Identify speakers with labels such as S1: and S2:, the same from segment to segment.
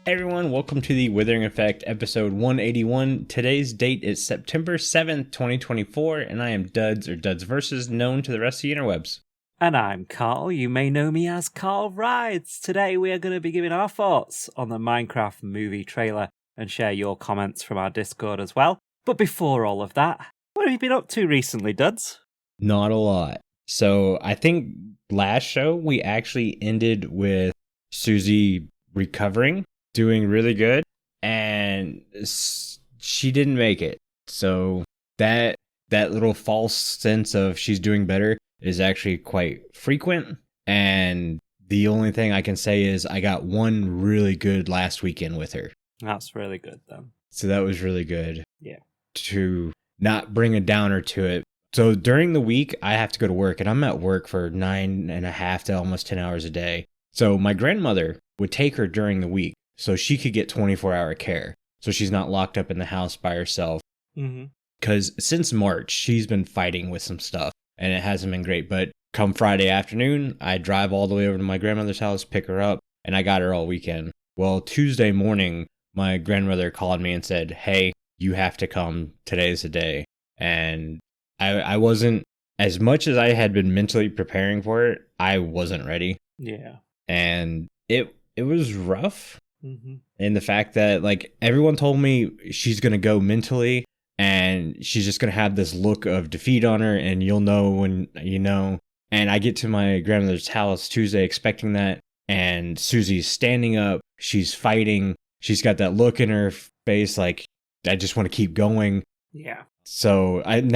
S1: Hey everyone, welcome to the Withering Effect, episode 181. Today's date is September 7th, 2024, and I am Duds, or Duds Versus, known to the rest of the interwebs.
S2: And I'm Carl. You may know me as Carl Rides. Today we are going to be giving our thoughts on the Minecraft movie trailer and share your comments from our Discord as well. But before all of that, what have you been up to recently, Duds?
S1: Not a lot. So I think last show we actually ended with Susie recovering, doing really good, and she didn't make it. So that little false sense of she's doing better is actually quite frequent. And the only thing I can say is I got one really good last weekend with her.
S2: That's really good then.
S1: So that was really good.
S2: Yeah.
S1: To not bring a downer to it. So during the week, I have to go to work, and I'm at work for 9.5 to almost 10 hours a day. So my grandmother would take her during the week so she could get 24-hour care. So she's not locked up in the house by herself. Because since March, she's been fighting with some stuff, and it hasn't been great. But come Friday afternoon, I drive all the way over to my grandmother's house, pick her up, and I got her all weekend. Well, Tuesday morning, my grandmother called me and said, hey, you have to come. Today's the day. And I wasn't, as much as I had been mentally preparing for it, I wasn't ready.
S2: Yeah.
S1: And it was rough.
S2: Mm-hmm.
S1: And the fact that, like, everyone told me she's going to go mentally and she's just going to have this look of defeat on her, and you'll know when you know. And I get to my grandmother's house Tuesday expecting that, and Susie's standing up, she's fighting, she's got that look in her face like, I just want to keep going.
S2: Yeah.
S1: So I'm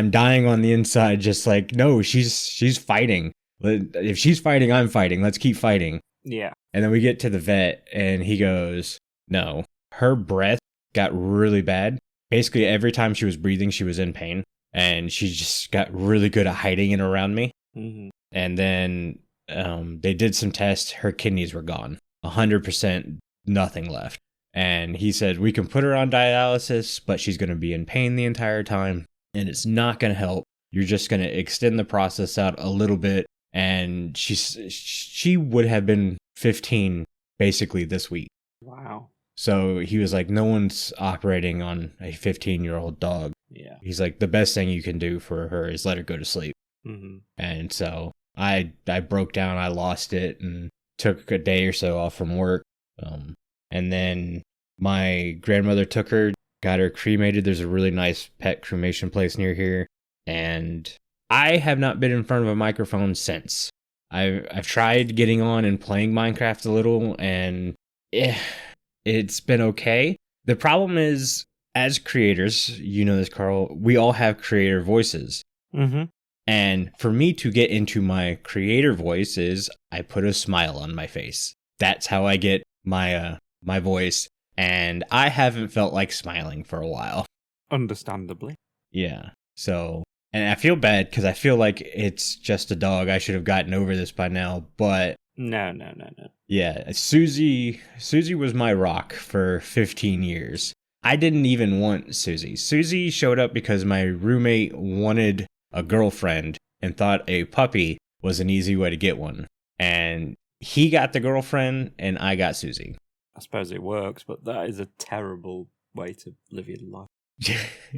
S1: dying on the inside, just like, no, she's fighting. If she's fighting, I'm fighting. Let's keep fighting.
S2: Yeah.
S1: And then we get to the vet, and he goes, no. Her breath got really bad. Basically, every time she was breathing, she was in pain. And she just got really good at hiding it around me.
S2: Mm-hmm.
S1: And then they did some tests. Her kidneys were gone. 100%, nothing left. And he said, we can put her on dialysis, but she's going to be in pain the entire time. And it's not going to help. You're just going to extend the process out a little bit. And she would have been 15 basically this week.
S2: Wow.
S1: So he was like, no one's operating on a 15-year-old dog.
S2: Yeah.
S1: He's like, the best thing you can do for her is let her go to sleep.
S2: Mm-hmm.
S1: And so I broke down. I lost it and took a day or so off from work. And then my grandmother took her, got her cremated. There's a really nice pet cremation place near here. And I have not been in front of a microphone since. I've tried getting on and playing Minecraft a little, and it's been okay. The problem is, as creators, you know this, Carl, we all have creator voices.
S2: Mm-hmm.
S1: And for me to get into my creator voice is I put a smile on my face. That's how I get my voice. And I haven't felt like smiling for a while.
S2: Understandably.
S1: Yeah. So, and I feel bad because I feel like it's just a dog. I should have gotten over this by now, but
S2: No.
S1: yeah, Susie was my rock for 15 years. I didn't even want Susie. Susie showed up because my roommate wanted a girlfriend and thought a puppy was an easy way to get one. And he got the girlfriend and I got Susie.
S2: I suppose it works, but that is a terrible way to live your life.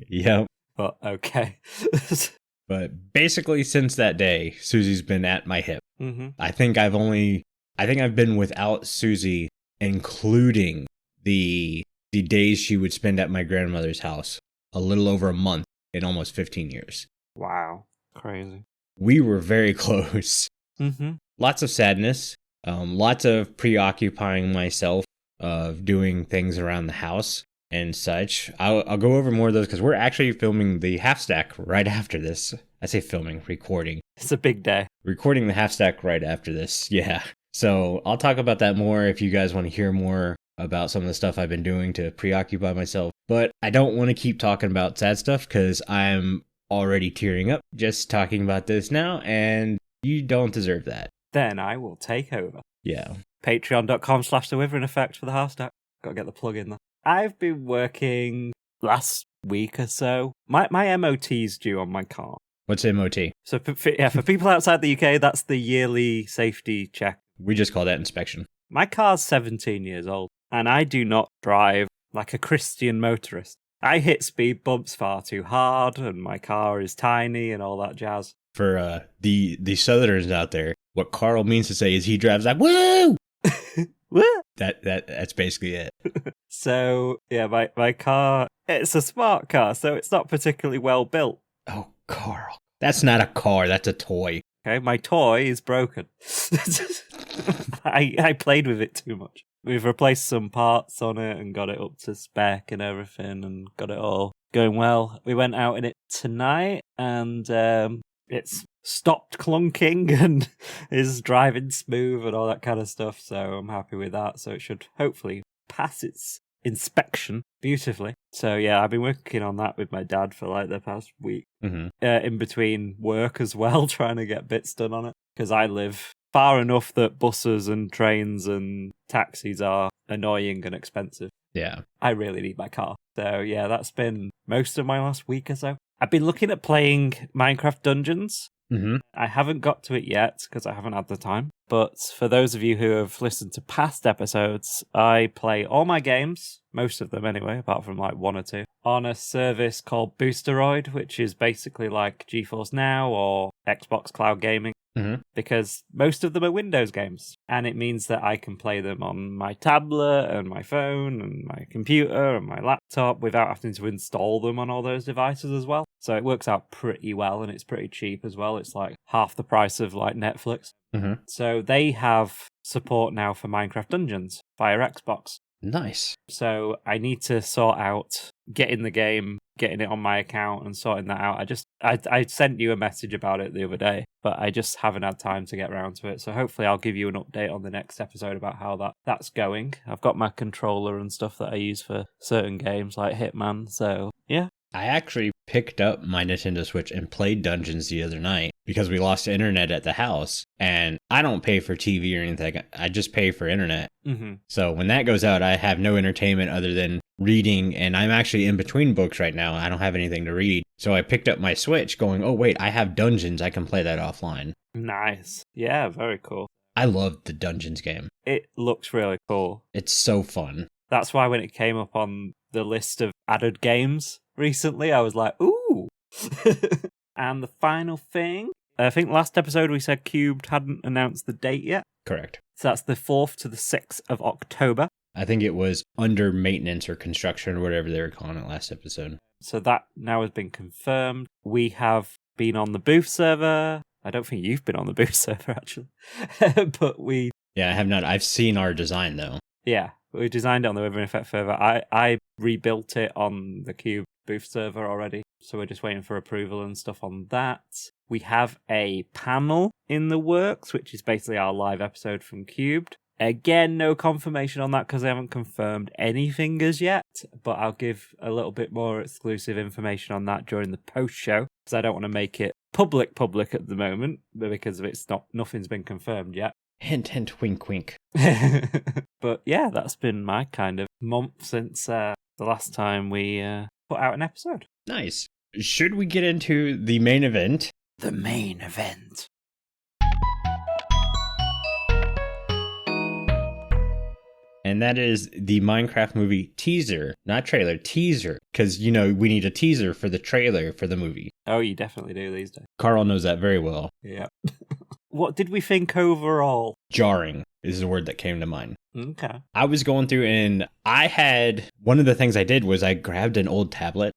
S1: Yep.
S2: But okay.
S1: But basically since that day, Susie's been at my hip.
S2: Mm-hmm.
S1: I think I've been without Susie, including the days she would spend at my grandmother's house, a little over a month in almost 15 years.
S2: Wow. Crazy.
S1: We were very close.
S2: Mm-hmm.
S1: Lots of sadness, lots of preoccupying myself of doing things around the house and such. I'll go over more of those because we're actually filming the half stack right after this. I say filming, recording.
S2: It's a big day.
S1: Recording the half stack right after this. Yeah. So I'll talk about that more if you guys want to hear more about some of the stuff I've been doing to preoccupy myself. But I don't want to keep talking about sad stuff because I'm already tearing up just talking about this now, and you don't deserve that.
S2: Then I will take over.
S1: Yeah.
S2: Patreon.com/The Withering Effect for the half stack. Gotta get the plug in there. I've been working last week or so. My MOT's due on my car.
S1: What's MOT?
S2: So for people outside the UK, that's the yearly safety check
S1: We just call that inspection.
S2: My car's 17 years old, and I do not drive like a Christian motorist. I hit speed bumps far too hard, and my car is tiny and all that jazz.
S1: For the Southerners out there, what Carl means to say is he drives like, woo!
S2: Woo!
S1: That's basically it.
S2: So, yeah, my car, it's a smart car, so it's not particularly well built.
S1: Oh, Carl. That's not a car, that's a toy.
S2: Okay, my toy is broken. I played with it too much. We've replaced some parts on it and got it up to spec and everything and got it all going well. We went out in it tonight and it's stopped clunking and is driving smooth and all that kind of stuff. So I'm happy with that. So it should hopefully pass its inspection beautifully. So yeah, I've been working on that with my dad for like the past week. In between work as well, trying to get bits done on it. Because I live far enough that buses and trains and taxis are annoying and expensive.
S1: Yeah.
S2: I really need my car. So yeah, that's been most of my last week or so. I've been looking at playing Minecraft Dungeons. I haven't got to it yet because I haven't had the time. But for those of you who have listened to past episodes, I play all my games, most of them anyway, apart from like one or two, on a service called Boosteroid, which is basically like GeForce Now or Xbox Cloud Gaming. Because most of them are Windows games, and it means that I can play them on my tablet and my phone and my computer and my laptop without having to install them on all those devices as well. So it works out pretty well, and it's pretty cheap as well. It's like half the price of like Netflix. So they have support now for Minecraft Dungeons via Xbox.
S1: Nice.
S2: So I need to sort out getting the game, getting it on my account and sorting that out. I sent you a message about it the other day, but I just haven't had time to get around to it. So hopefully I'll give you an update on the next episode about how that's going. I've got my controller and stuff that I use for certain games like Hitman. So yeah.
S1: I actually picked up my Nintendo Switch and played Dungeons the other night because we lost internet at the house, and I don't pay for TV or anything. I just pay for internet. So when that goes out, I have no entertainment other than reading, and I'm actually in between books right now. I don't have anything to read. So I picked up my Switch going, oh wait, I have Dungeons. I can play that offline.
S2: Nice. Yeah, very cool.
S1: I love the Dungeons game.
S2: It looks really cool.
S1: It's so fun.
S2: That's why when it came up on the list of added games recently, I was like, ooh. And the final thing, I think last episode we said Cubed hadn't announced the date yet.
S1: Correct.
S2: So that's the 4th to the 6th of October.
S1: I think it was under maintenance or construction or whatever they were calling it last episode.
S2: So that now has been confirmed. We have been on the booth server. I don't think you've been on the booth server, actually. But we...
S1: Yeah, I have not. I've seen our design, though.
S2: Yeah, we designed it on the Withering Effect server. I rebuilt it on the Cube booth server already. So we're just waiting for approval and stuff on that. We have a panel in the works, which is basically our live episode from Cubed. Again, no confirmation on that because I haven't confirmed anything as yet, but I'll give a little bit more exclusive information on that during the post-show because I don't want to make it public at the moment because nothing's been confirmed yet.
S1: Hint, hint, wink, wink.
S2: But yeah, that's been my kind of month since the last time we put out an episode.
S1: Nice. Should we get into the main event?
S2: The main event.
S1: And that is the Minecraft movie teaser. Not trailer, teaser. Because, we need a teaser for the trailer for the movie.
S2: Oh, you definitely do these days.
S1: Carl knows that very well.
S2: Yeah. What did we think overall?
S1: Jarring is the word that came to mind.
S2: Okay.
S1: I was going through and one of the things I did was I grabbed an old tablet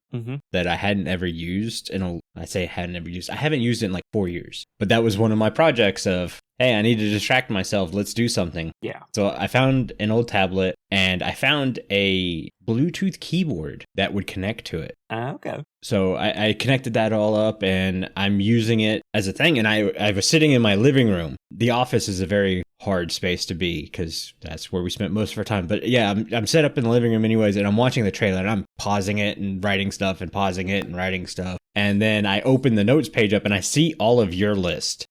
S1: that I hadn't ever used. And I say hadn't ever used. I haven't used it in like 4 years. But that was one of my projects of, hey, I need to distract myself. Let's do something.
S2: Yeah.
S1: So I found an old tablet and I found a Bluetooth keyboard that would connect to it.
S2: Okay.
S1: So I connected that all up and I'm using it as a thing. And I was sitting in my living room. The office is a very hard space to be because that's where we spent most of our time. But yeah, I'm set up in the living room anyways, and I'm watching the trailer and I'm pausing it and writing stuff and pausing it and writing stuff. And then I open the notes page up and I see all of your list.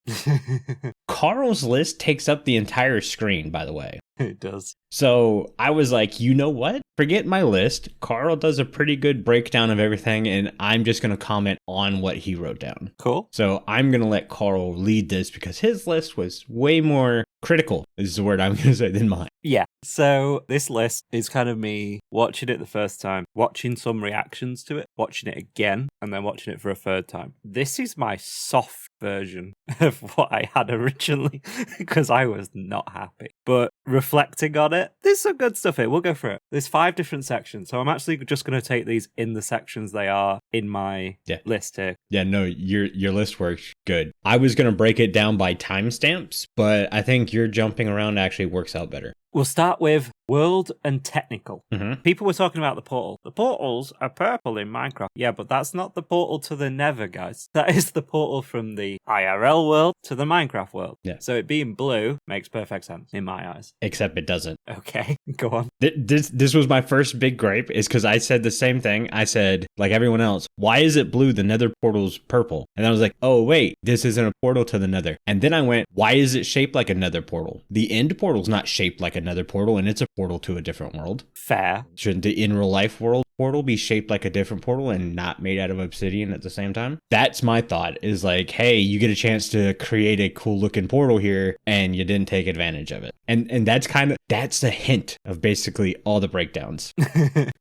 S1: Carl's list takes up the entire screen, by the way.
S2: It does.
S1: So I was like, you know what? Forget my list. Carl does a pretty good breakdown of everything, and I'm just going to comment on what he wrote down.
S2: Cool.
S1: So I'm going to let Carl lead this because his list was way more critical is the word I'm going to say than mine.
S2: Yeah. So this list is kind of me watching it the first time, watching some reactions to it, watching it again, and then watching it for a third time. This is my soft version of what I had originally because I was not happy. But reflecting on it, there's some good stuff here. We'll go through it. There's 5 different sections. So I'm actually just going to take these in the sections they are in my list here.
S1: Yeah, no, your list works good. I was going to break it down by timestamps, but I think your jumping around actually works out better.
S2: We'll start with world and technical.
S1: Mm-hmm.
S2: People were talking about the portal. The portals are purple in Minecraft. Yeah, but that's not the portal to the Nether, guys. That is the portal from the IRL world to the Minecraft world.
S1: Yeah.
S2: So it being blue makes perfect sense in my eyes.
S1: Except it doesn't.
S2: Okay, go on.
S1: This was my first big gripe, is because I said the same thing. I said, like everyone else, why is it blue? The Nether portal's purple. And I was like, oh, wait, this isn't a portal to the Nether. And then I went, why is it shaped like a Nether portal? The end portal's not shaped like a Nether portal, and it's a portal to a different world.
S2: Fair.
S1: Shouldn't the in real life world portal be shaped like a different portal and not made out of obsidian at the same time? That's my thought, is like, hey, you get a chance to create a cool looking portal here and you didn't take advantage of it. And that's the hint of basically all the breakdowns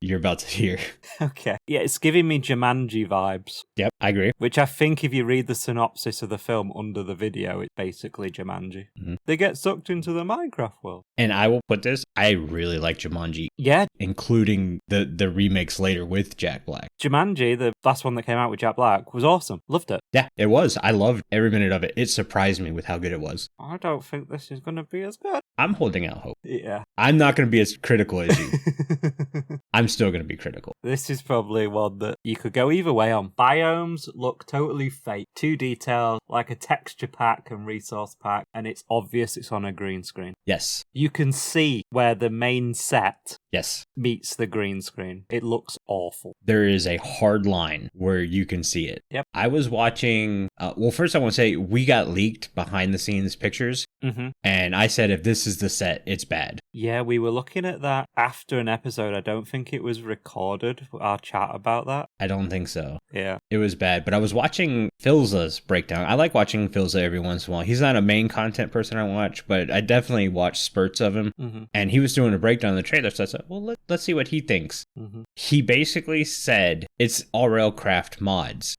S1: you're about to hear.
S2: Okay. Yeah, it's giving me Jumanji vibes.
S1: Yep, I agree.
S2: Which I think if you read the synopsis of the film under the video, it's basically Jumanji.
S1: Mm-hmm.
S2: They get sucked into the Minecraft world.
S1: And I will put this, I really like Jumanji.
S2: Yeah.
S1: Including the remakes later with Jack Black.
S2: Jumanji, the last one that came out with Jack Black, was awesome. Loved it.
S1: Yeah, it was. I loved every minute of it. It surprised me with how good it was.
S2: I don't think this is going to be as good.
S1: I'm holding out hope.
S2: Yeah.
S1: I'm not going to be as critical as you. I'm still going to be critical.
S2: This is probably one that you could go either way on. Biomes look totally fake. Too detailed, like a texture pack and resource pack, and it's obvious it's on a green screen.
S1: Yes.
S2: You can see where the main set
S1: Yes.
S2: meets the green screen. It looks awful.
S1: There is a hard line where you can see it.
S2: Yep.
S1: I was watching, well, first I want to say we got leaked behind the scenes pictures.
S2: Mm-hmm.
S1: And I said, if this is the set, it's bad.
S2: Yeah, we were looking at that after an episode. I don't think it was recorded, our chat about that.
S1: I don't think so.
S2: Yeah.
S1: It was bad. But I was watching Philza's breakdown. I like watching Philza every once in a while. He's not a main content person I watch, but I definitely watch spurts of him.
S2: Mm-hmm.
S1: And he was doing a breakdown of the trailer. So I said, well, let's see what he thinks.
S2: Mm-hmm.
S1: He basically said it's RLCraft mods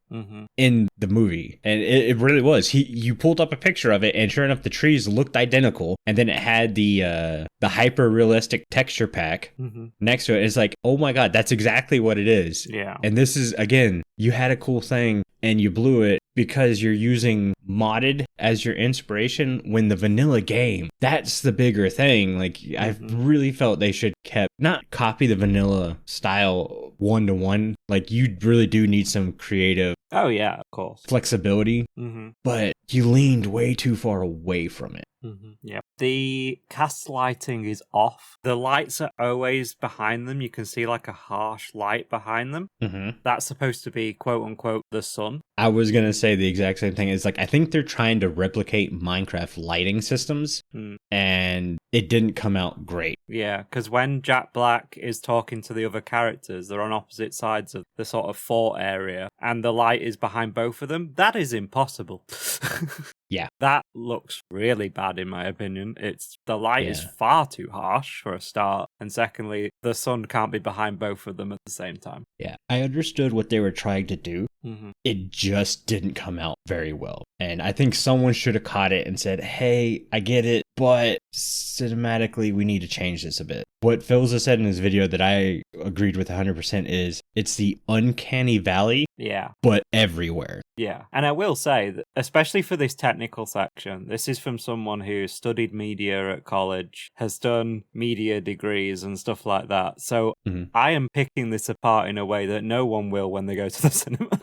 S1: in the movie. And it really was. You pulled up a picture of it, and sure enough, the trees looked identical. And then it had the hyper realistic texture pack next to it. It's like, oh my God, that's exactly what it is.
S2: Yeah.
S1: And this is, again, you had a cool thing and you blew it because you're using modded as your inspiration when the vanilla game, that's the bigger thing. Like, I really felt they should not copy the vanilla style 1-to-1. Like, you really do need some creative
S2: of course,
S1: flexibility, but you leaned way too far away from it.
S2: Yeah. The cast lighting is off. The lights are always behind them. You can see like a harsh light behind them. That's supposed to be quote unquote the sun.
S1: I was going to say the exact same thing. It's like, I think they're trying to replicate Minecraft lighting systems and it didn't come out great.
S2: Yeah, because when Jack Black is talking to the other characters, they're on opposite sides of the sort of fort area and the light is behind both of them. That is impossible.
S1: Yeah.
S2: That looks really bad in my opinion. The light is far too harsh for a start. And secondly, the sun can't be behind both of them at the same time.
S1: Yeah. I understood what they were trying to do. It just didn't come out very well. And I think someone should have caught it and said, hey, I get it, but cinematically, we need to change this a bit. What Philza said in his video that I agreed with 100% is it's the uncanny valley, but everywhere.
S2: Yeah. And I will say that, especially for this technical section, this is from someone who studied media at college, has done media degrees and stuff like that. So I am picking this apart in a way that no one will when they go to the cinema,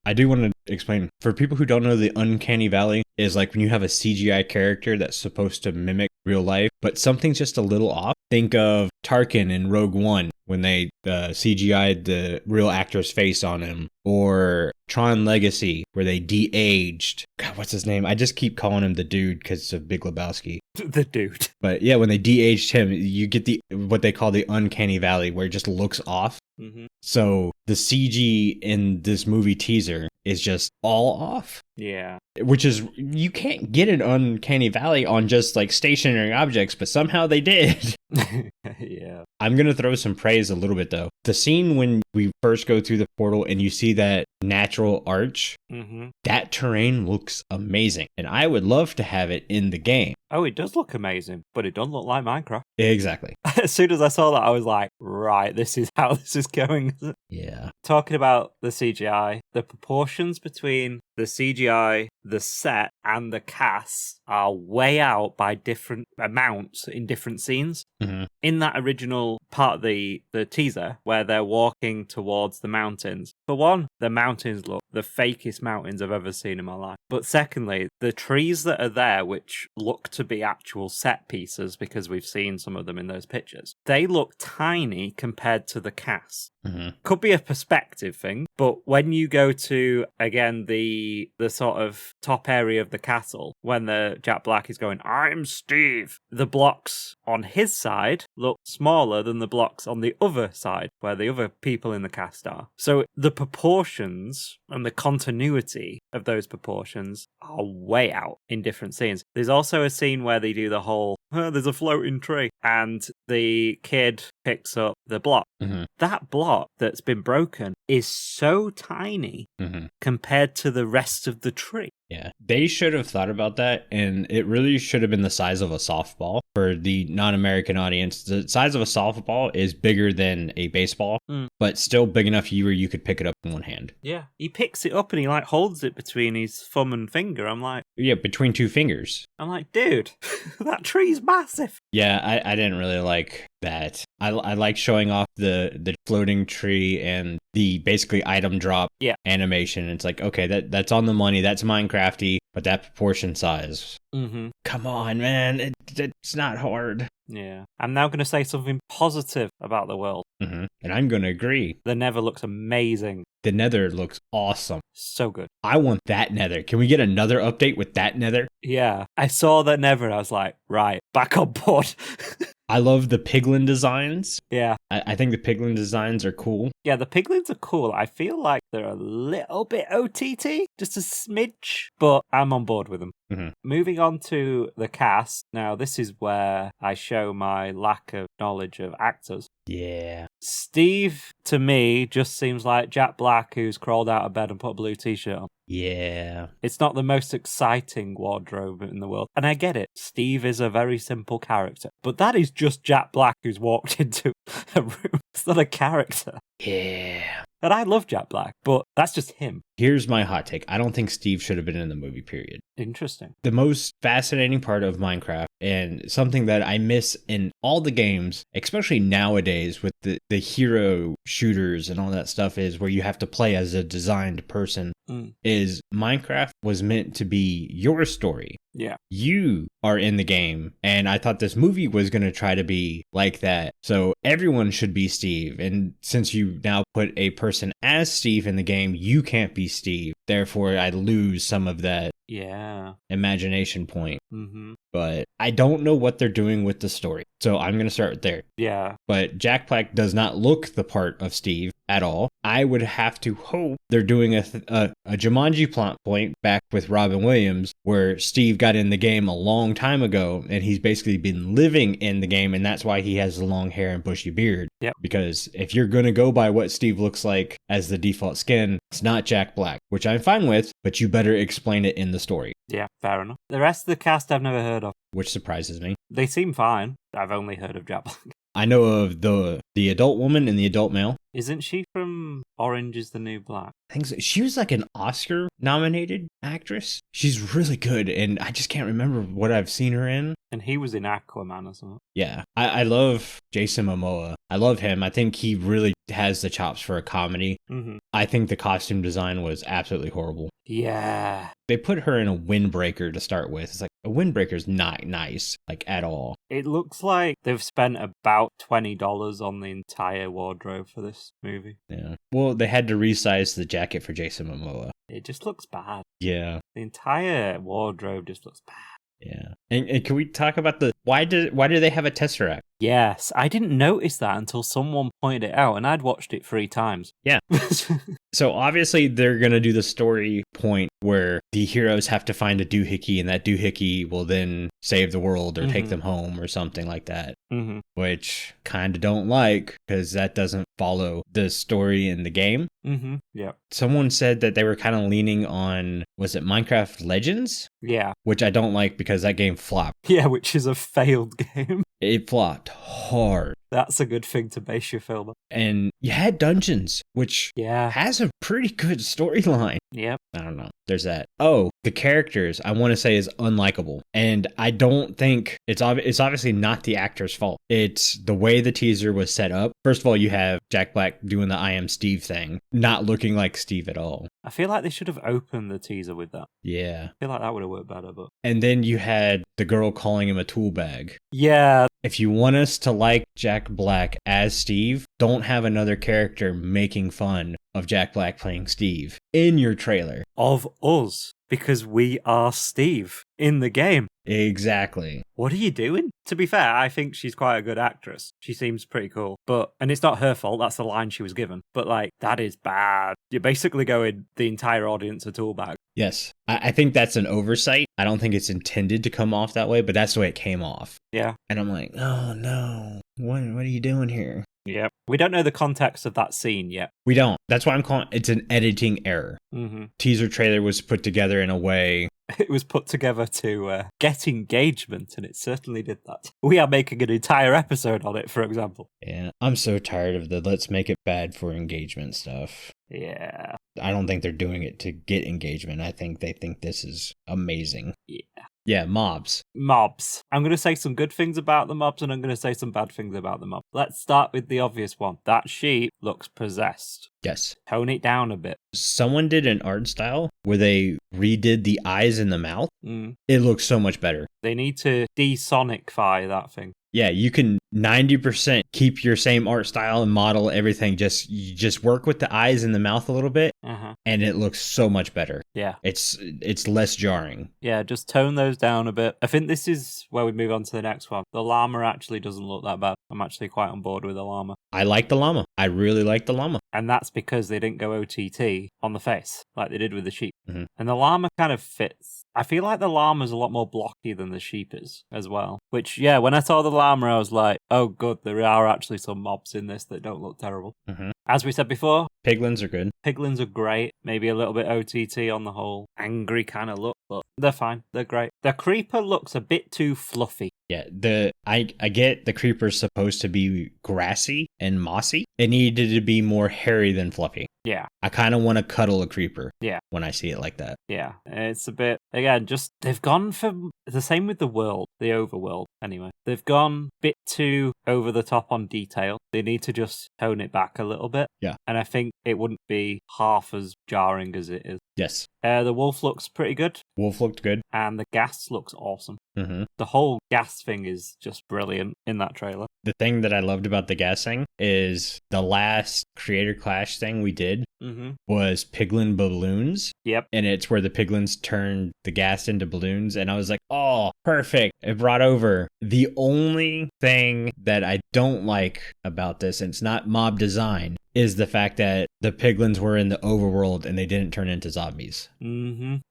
S1: I do want to explain, for people who don't know, the uncanny valley is like when you have a CGI character that's supposed to mimic real life, but something's just a little off. Think of Tarkin in Rogue One when they CGI'd the real actor's face on him, or Tron Legacy where they de-aged. God, what's his name? I just keep calling him the dude because of Big Lebowski.
S2: The dude.
S1: But yeah, when they de-aged him, you get what they call the uncanny valley, where it just looks off.
S2: Mm-hmm.
S1: So the CG in this movie teaser is just all off.
S2: Yeah.
S1: Which is, you can't get an uncanny valley on just like stationary objects, but somehow they did.
S2: Yeah.
S1: I'm going to throw some praise a little bit though. The scene when we first go through the portal and you see that natural arch, that terrain looks amazing. And I would love to have it in the game.
S2: Oh, it does look amazing, but it doesn't look like Minecraft.
S1: Exactly.
S2: As soon as I saw that, I was like, right, this is how this is going.
S1: Yeah.
S2: Talking about the CGI, the proportions between the CGI, the set, and the cast are way out by different amounts in different scenes.
S1: Mm-hmm.
S2: In that original part of the teaser, where they're walking towards the mountains, for one, the mountains look the fakest mountains I've ever seen in my life. But secondly, the trees that are there, which look to be actual set pieces, because we've seen some of them in those pictures, they look tiny compared to the cast.
S1: Mm-hmm.
S2: Could be a perspective thing, but when you go to, again, the sort of top area of the castle, when the Jack Black is going, I'm Steve, the blocks on his side look smaller than the blocks on the other side, where the other people in the cast are. So the proportions and the continuity of those proportions are way out in different scenes. There's also a scene where they do the whole, there's a floating tree, and the kid picks up the block.
S1: Mm-hmm.
S2: That block that's been broken is so tiny compared to the rest of the tree.
S1: Yeah, they should have thought about that, and it really should have been the size of a softball. For the non-American audience, the size of a softball is bigger than a baseball, but still big enough where you could pick it up in one hand.
S2: Yeah, he picks it up and he like holds it between his thumb and finger. I'm like,
S1: yeah, between two fingers.
S2: I'm like, dude, that tree's massive.
S1: Yeah, I didn't really like that. I like showing off the floating tree and the basically item drop animation. It's like, okay, that's on the money. That's Minecrafty, but that proportion size.
S2: Mm-hmm.
S1: Come on, man. It's not hard.
S2: Yeah. I'm now going to say something positive about the world.
S1: Mm-hmm. And I'm going to agree.
S2: The Nether looks amazing.
S1: The Nether looks awesome.
S2: So good.
S1: I want that Nether. Can we get another update with that Nether?
S2: Yeah. I saw that Nether and I was like, right, back on board.
S1: I love the piglin designs.
S2: Yeah.
S1: I think the piglin designs are cool.
S2: Yeah, the piglins are cool. I feel like they're a little bit OTT, just a smidge, but I'm on board with them.
S1: Mm-hmm.
S2: Moving on to the cast. Now, this is where I show my lack of knowledge of actors.
S1: Yeah.
S2: Steve, to me, just seems like Jack Black who's crawled out of bed and put a blue t-shirt on.
S1: Yeah.
S2: It's not the most exciting wardrobe in the world. And I get it. Steve is a very simple character. But that is just Jack Black who's walked into a room. It's not a character.
S1: Yeah.
S2: And I love Jack Black, but that's just him.
S1: Here's my hot take. I don't think Steve should have been in the movie, period.
S2: Interesting.
S1: The most fascinating part of Minecraft, and something that I miss in all the games, especially nowadays with the hero shooters and all that stuff, is where you have to play as a designed person, is Minecraft was meant to be your story.
S2: Yeah.
S1: You are in the game, and I thought this movie was going to try to be like that. So everyone should be Steve, and since you now put a person as Steve in the game, you can't be Steve. Therefore, I lose some of that imagination point.
S2: Mm-hmm.
S1: But I don't know what they're doing with the story. So I'm going to start there.
S2: Yeah.
S1: But Jack Black does not look the part of Steve at all. I would have to hope they're doing a Jumanji plot point back with Robin Williams, where Steve got in the game a long time ago, and he's basically been living in the game, and that's why he has the long hair and bushy beard.
S2: Yep.
S1: Because if you're going to go by what Steve looks like as the default skin, it's not Jack Black, which I'm fine with, but you better explain it in the story.
S2: Yeah, fair enough. The rest of the cast I've never heard of.
S1: Which surprises me.
S2: They seem fine. I've only heard of Jack Black.
S1: I know of the adult woman and the adult male.
S2: Isn't she from Orange is the New Black?
S1: I think so. She was like an Oscar-nominated actress. She's really good, and I just can't remember what I've seen her in.
S2: And he was in Aquaman or something.
S1: Yeah. I love Jason Momoa. I love him. I think he really has the chops for a comedy.
S2: Mm-hmm.
S1: I think the costume design was absolutely horrible.
S2: Yeah.
S1: They put her in a windbreaker to start with. It's like, a windbreaker's not nice, like, at all.
S2: It looks like they've spent about $20 on the entire wardrobe for this movie.
S1: Yeah. Well, they had to resize the jacket for Jason Momoa.
S2: It just looks bad.
S1: Yeah.
S2: The entire wardrobe just looks bad.
S1: Yeah. And can we talk about why do they have a Tesseract?
S2: Yes, I didn't notice that until someone pointed it out, and I'd watched it 3 times.
S1: Yeah. So obviously they're going to do the story point where the heroes have to find a doohickey, and that doohickey will then save the world or take them home or something like that, which kind of don't like because that doesn't follow the story in the game.
S2: Yeah.
S1: Someone said that they were kind of leaning on, was it Minecraft Legends?
S2: Yeah.
S1: Which I don't like because that game flopped.
S2: Yeah, which is a failed game.
S1: It flopped hard.
S2: That's a good thing to base your film on.
S1: And you had dungeons, which has a pretty good storyline.
S2: Yep.
S1: I don't know. There's that. Oh, the characters, I want to say, is unlikable. And I don't think it's obviously not the actor's fault. It's the way the teaser was set up. First of all, you have Jack Black doing the I am Steve thing, not looking like Steve at all.
S2: I feel like they should have opened the teaser with that.
S1: Yeah.
S2: I feel like that would have worked better, but...
S1: And then you had the girl calling him a tool bag.
S2: Yeah.
S1: If you want us to like Jack Black as Steve, don't have another character making fun of Jack Black playing Steve in your trailer.
S2: Of us, because we are Steve in the game.
S1: Exactly.
S2: What are you doing? To be fair, I think she's quite a good actress. She seems pretty cool. And it's not her fault, that's the line she was given. But, like, that is bad. You're basically going the entire audience a tool bag.
S1: Yes. I think that's an oversight. I don't think it's intended to come off that way, but that's the way it came off.
S2: Yeah.
S1: And I'm like, oh no, what are you doing here?
S2: Yeah. We don't know the context of that scene yet.
S1: We don't. That's why I'm calling it's an editing error. Teaser trailer was put together in a way.
S2: It was put together to get engagement, and it certainly did that. We are making an entire episode on it, for example.
S1: Yeah, I'm so tired of the let's make it bad for engagement stuff.
S2: Yeah.
S1: I don't think they're doing it to get engagement. I think they think this is amazing.
S2: Yeah.
S1: Yeah, mobs.
S2: Mobs. I'm going to say some good things about the mobs, and I'm going to say some bad things about the mobs. Let's start with the obvious one. That sheep looks possessed.
S1: Yes.
S2: Tone it down a bit.
S1: Someone did an art style where they redid the eyes in the mouth. It looks so much better.
S2: They need to de-sonicify that thing.
S1: Yeah, you can 90% keep your same art style and model everything. You just work with the eyes and the mouth a little bit, and it looks so much better.
S2: Yeah.
S1: It's less jarring.
S2: Yeah, just tone those down a bit. I think this is where we move on to the next one. The llama actually doesn't look that bad. I'm actually quite on board with the llama.
S1: I like the llama. I really like the llama.
S2: And that's because they didn't go OTT on the face like they did with the sheep. And the llama kind of fits. I feel like the llama's a lot more blocky than the sheep is as well. Which, yeah, when I saw the llama, I was like, oh, good, there are actually some mobs in this that don't look terrible. As we said before,
S1: piglins are good.
S2: Piglins are great. Maybe a little bit OTT on the whole angry kind of look, but they're fine. They're great. The creeper looks a bit too fluffy.
S1: Yeah, I get the creeper's supposed to be grassy and mossy. It needed to be more hairy than fluffy.
S2: Yeah.
S1: I kind of want to cuddle a creeper.
S2: Yeah.
S1: When I see it like that.
S2: Yeah. It's a bit, again, just, they've gone for the same with the world, the overworld, anyway. They've gone a bit too over the top on detail. They need to just tone it back a little bit.
S1: Yeah.
S2: And I think it wouldn't be half as jarring as it is.
S1: Yes.
S2: The wolf looks pretty good.
S1: Wolf looked good.
S2: And the gas looks awesome. The whole gas thing is just brilliant in that trailer.
S1: The thing that I loved about the gas thing is the last Creator Clash thing we did was piglin balloons.
S2: Yep.
S1: And it's where the piglins turned the gas into balloons. And I was like, oh, perfect. It brought over. The only thing that I don't like about this, and it's not mob design, is the fact that the piglins were in the overworld and they didn't turn into zombies.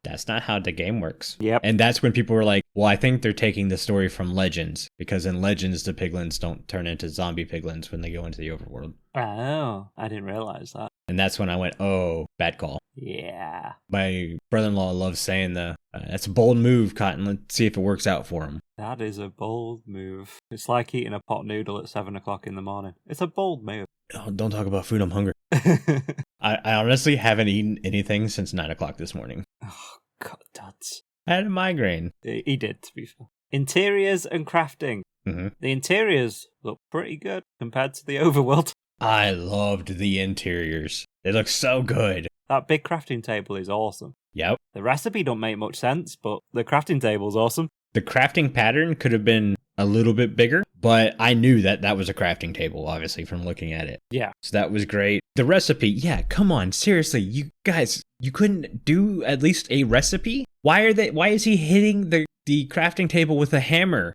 S1: That's not how the game works.
S2: Yep.
S1: And that's when people were like, well, I think they're taking the story from Legends, because in Legends, the piglins don't turn into zombie piglins when they go into the overworld.
S2: Oh, I didn't realize that.
S1: And that's when I went, oh, bad call.
S2: Yeah.
S1: My brother-in-law loves saying that's a bold move, Cotton. Let's see if it works out for him.
S2: That is a bold move. It's like eating a pot noodle at 7 o'clock in the morning. It's a bold move.
S1: Oh, don't talk about food. I'm hungry. I honestly haven't eaten anything since 9 o'clock this morning.
S2: Oh, God, that's...
S1: I had a migraine.
S2: He did, to be fair. Interiors and crafting. The interiors look pretty good compared to the overworld.
S1: I loved the interiors. They look so good.
S2: That big crafting table is awesome.
S1: Yep.
S2: The recipe don't make much sense, but the crafting table's awesome.
S1: The crafting pattern could have been a little bit bigger, but I knew that was a crafting table, obviously, from looking at it.
S2: Yeah.
S1: So that was great. The recipe, yeah, come on, seriously, you guys, you couldn't do at least a recipe? Why is he hitting the the crafting table with a hammer.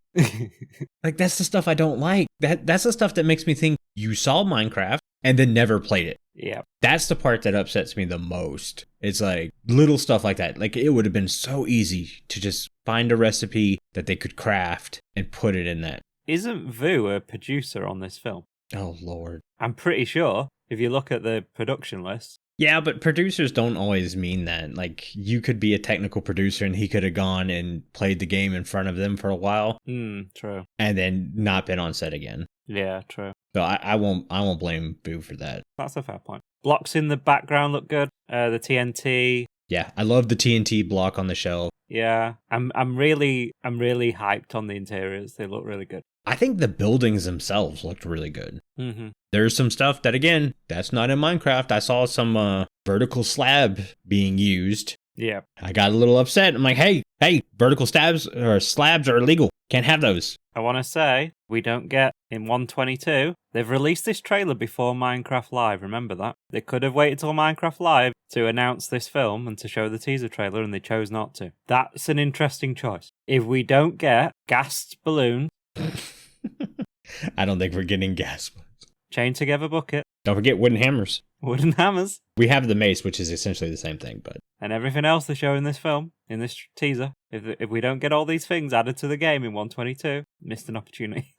S1: Like, that's the stuff I don't like. That's the stuff that makes me think you saw Minecraft and then never played it.
S2: Yeah.
S1: That's the part that upsets me the most. It's like little stuff like that. Like, it would have been so easy to just find a recipe that they could craft and put it in that.
S2: Isn't Vu a producer on this film?
S1: Oh, Lord.
S2: I'm pretty sure if you look at the production list.
S1: Yeah, but producers don't always mean that. Like, you could be a technical producer and he could have gone and played the game in front of them for a while.
S2: True.
S1: And then not been on set again.
S2: Yeah, true.
S1: So I won't blame Boo for that.
S2: That's a fair point. Blocks in the background look good. The TNT.
S1: Yeah, I love the TNT block on the shelf.
S2: Yeah, I'm really hyped on the interiors. They look really good.
S1: I think the buildings themselves looked really good.
S2: Mm-hmm.
S1: There's some stuff that, again, that's not in Minecraft. I saw some vertical slab being used.
S2: Yeah.
S1: I got a little upset. I'm like, hey, vertical slabs are illegal. Can't have those.
S2: I want to say, we don't get in 122. They've released this trailer before Minecraft Live, remember that? They could have waited till Minecraft Live to announce this film and to show the teaser trailer, and they chose not to. That's an interesting choice. If we don't get gassed balloons...
S1: I don't think we're getting gas.
S2: Chain together bucket.
S1: Don't forget wooden hammers.
S2: Wooden hammers.
S1: We have the mace, which is essentially the same thing, but...
S2: And everything else they show in this film, in this teaser. If we don't get all these things added to the game in 122, missed an opportunity.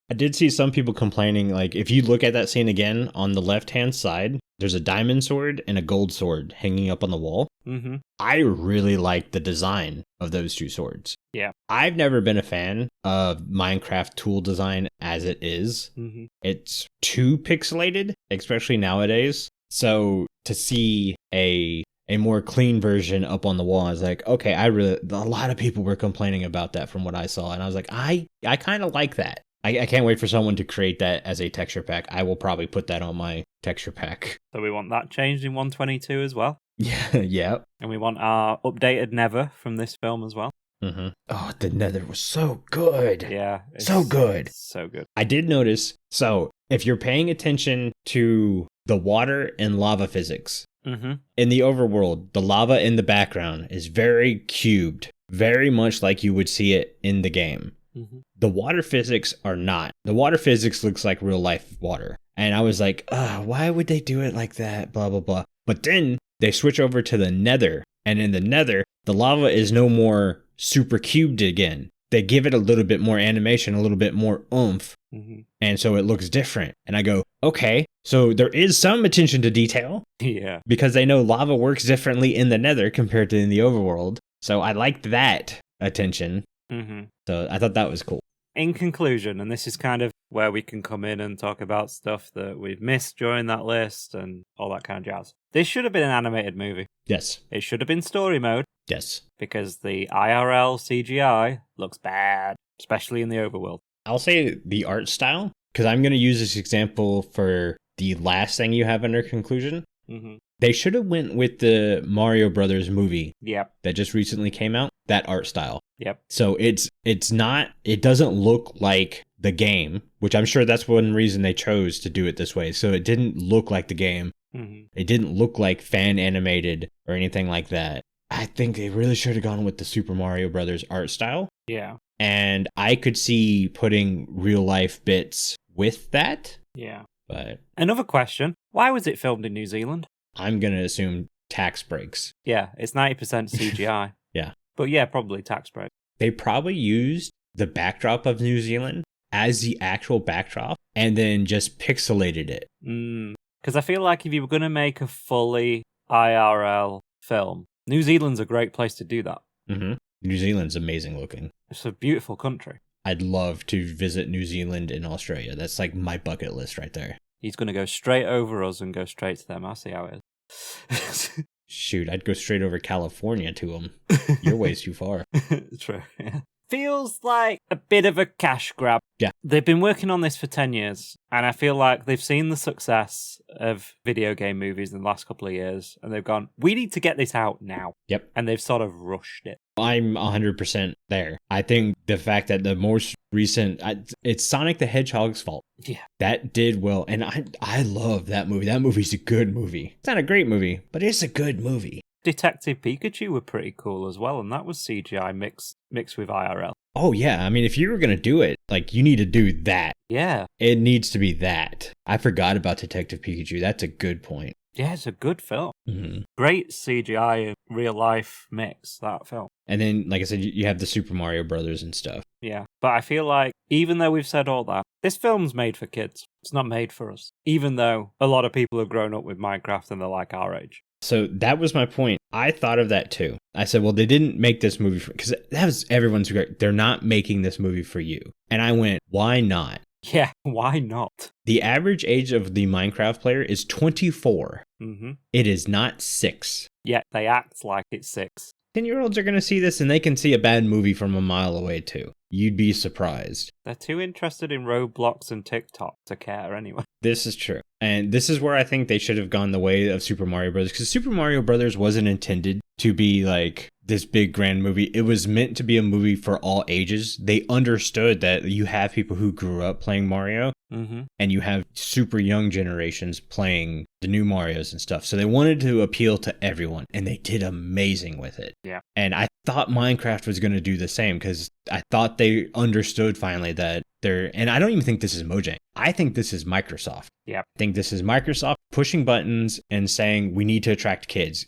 S1: I did see some people complaining, like, if you look at that scene again, on the left-hand side, there's a diamond sword and a gold sword hanging up on the wall.
S2: Mm-hmm.
S1: I really like the design of those two swords.
S2: Yeah.
S1: I've never been a fan of Minecraft tool design as it is.
S2: Mm-hmm.
S1: It's too pixelated, especially nowadays. So to see a more clean version up on the wall, I was like, okay, a lot of people were complaining about that from what I saw. And I was like, I kind of like that. I can't wait for someone to create that as a texture pack. I will probably put that on my texture pack.
S2: So we want that changed in 122 as well.
S1: Yeah.
S2: And we want our updated Nether from this film as well.
S1: Mm-hmm. Oh, the Nether was so good.
S2: Yeah.
S1: So good.
S2: So good.
S1: I did notice, so if you're paying attention to the water and lava physics,
S2: mm-hmm.
S1: in the overworld, the lava in the background is very cubed, very much like you would see it in the game.
S2: Mm-hmm.
S1: The water physics are not. The water physics looks like real life water. And I was like, why would they do it like that? Blah, blah, blah. But then they switch over to the Nether. And in the Nether, the lava is no more super cubed again. They give it a little bit more animation, a little bit more oomph.
S2: Mm-hmm.
S1: And so it looks different. And I go, okay, so there is some attention to detail.
S2: Yeah.
S1: Because they know lava works differently in the Nether compared to in the overworld. So I liked that attention.
S2: Mm-hmm.
S1: So I thought that was cool.
S2: In conclusion, and this is kind of where we can come in and talk about stuff that we've missed during that list and all that kind of jazz. This should have been an animated movie.
S1: Yes.
S2: It should have been story mode.
S1: Yes.
S2: Because the IRL CGI looks bad, especially in the overworld.
S1: I'll say the art style, because I'm going to use this example for the last thing you have under conclusion.
S2: Mm-hmm.
S1: They should have went with the Mario Brothers movie.
S2: Yep.
S1: That just recently came out. That art style.
S2: Yep.
S1: So it doesn't look like the game, which I'm sure that's one reason they chose to do it this way. So it didn't look like the game.
S2: Mm-hmm.
S1: It didn't look like fan animated or anything like that. I think they really should have gone with the Super Mario Brothers art style.
S2: Yeah.
S1: And I could see putting real life bits with that.
S2: Yeah.
S1: But
S2: another question, why was it filmed in New Zealand?
S1: I'm going to assume tax breaks.
S2: Yeah, it's 90% CGI.
S1: Yeah.
S2: But yeah, probably tax break.
S1: They probably used the backdrop of New Zealand as the actual backdrop and then just pixelated it.
S2: Because I feel like if you were going to make a fully IRL film, New Zealand's a great place to do that.
S1: Mm-hmm. New Zealand's amazing looking.
S2: It's a beautiful country.
S1: I'd love to visit New Zealand and Australia. That's like my bucket list right there.
S2: He's going to go straight over us and go straight to them. I'll see how it is.
S1: Shoot, I'd go straight over California to them. You're way too far.
S2: True. Yeah. Feels like a bit of a cash grab.
S1: Yeah.
S2: They've been working on this for 10 years, and I feel like they've seen the success of video game movies in the last couple of years, and they've gone, we need to get this out now.
S1: Yep.
S2: And they've sort of rushed it.
S1: I'm 100% there. I think the fact that the most recent, it's Sonic the Hedgehog's fault.
S2: Yeah.
S1: That did well, and I love that movie. That movie's a good movie. It's not a great movie, but it's a good movie.
S2: Detective Pikachu were pretty cool as well, and that was CGI mixed with IRL.
S1: Oh, yeah. I mean, if you were going to do it, like, you need to do that.
S2: Yeah.
S1: It needs to be that. I forgot about Detective Pikachu. That's a good point.
S2: Yeah, it's a good film.
S1: Mm-hmm.
S2: Great CGI and real life mix, that film.
S1: And then, like I said, you have the Super Mario Brothers and stuff.
S2: Yeah, but I feel like, even though we've said all that, this film's made for kids. It's not made for us. Even though a lot of people have grown up with Minecraft and they're like our age.
S1: So that was my point. I thought of that too. I said, well, they didn't make this movie because that was everyone's regret. They're not making this movie for you. And I went, why not?
S2: Yeah, why not?
S1: The average age of the Minecraft player is 24.
S2: Mm-hmm.
S1: It is not 6.
S2: Yet they act like it's 6.
S1: 10-year-olds are going to see this and they can see a bad movie from a mile away too. You'd be surprised.
S2: They're too interested in Roblox and TikTok to care anyway.
S1: This is true. And this is where I think they should have gone the way of Super Mario Brothers, because Super Mario Brothers wasn't intended to be like this big grand movie. It was meant to be a movie for all ages. They understood that you have people who grew up playing Mario, and you have super young generations playing the new Marios and stuff. So they wanted to appeal to everyone, and they did amazing with it.
S2: Yeah.
S1: And I thought Minecraft was going to do the same, because I thought they understood finally that and I don't even think this is Mojang. I think this is Microsoft.
S2: Yeah.
S1: I think this is Microsoft pushing buttons and saying we need to attract kids.